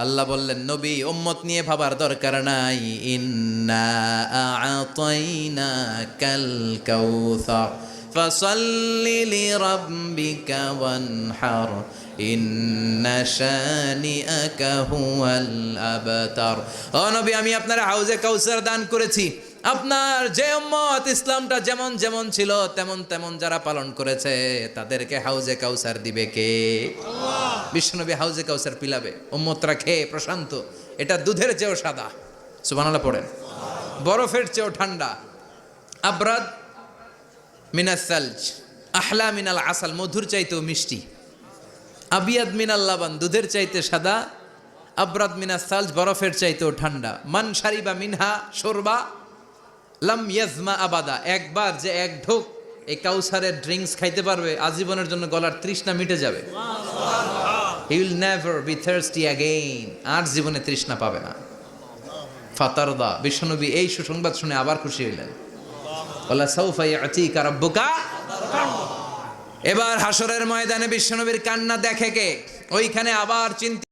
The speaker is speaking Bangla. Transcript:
আল্লাহ বললেন, নবী উম্মত নিয়ে ভাবার দরকার নাই। ইন্না আ'তাইনাকাল কাউসার ফাসাল্লি লিরাব্বিকা ওয়ানহার ইন্না শানিআকা হুয়াল আবতার। ও নবী, আমি আপনার হাউজে কাউসার দান করেছি। আপনার যে উম্মত ইসলামটা যেমন যেমন ছিল তেমন তেমন যারা পালন করেছে তাদেরকে হাউজে কাউসার দিবে কে? আল্লাহ। বিশ্বনবী হাউজে কাউসার পিলাবে, উম্মতরা খেয়ে প্রশান্ত। এটা দুধের চেয়েও সাদা, সুবহানাল্লাহ পড়েন, বরফের চেয়েও ঠান্ডা। আবরাদ মিনাস সালজ আহলা মিনাল আসাল, মধুর চাইতেও মিষ্টি। আবিয়াদ মিনাল লাবান, দুধের চাইতে সাদা। আবরাদ মিনাস সালজ, বরফের চাইতেও ঠান্ডা। মান শারিবা মিনহা শরবা লাম ইয়াজমা আবাদা, একবার যে এক ঢোক এই কাউসারের ড্রিঙ্কস খাইতে পারবে আজীবনের জন্য গলার তৃষ্ণা মিটে যাবে। He will never be thirsty again, আর জীবনে তৃষ্ণা পাবে না। ফাতারদা, বিশ্বনবী এই সুসংবাদ শুনে আবার খুশি হইলেন। ওয়ালা সাউফা ইয়াতিকা রাব্বুকা। এবার হাসরের ময়দানে বিশ্বনবীর কান্না দেখে কে? ওইখানে আবার চিন্তা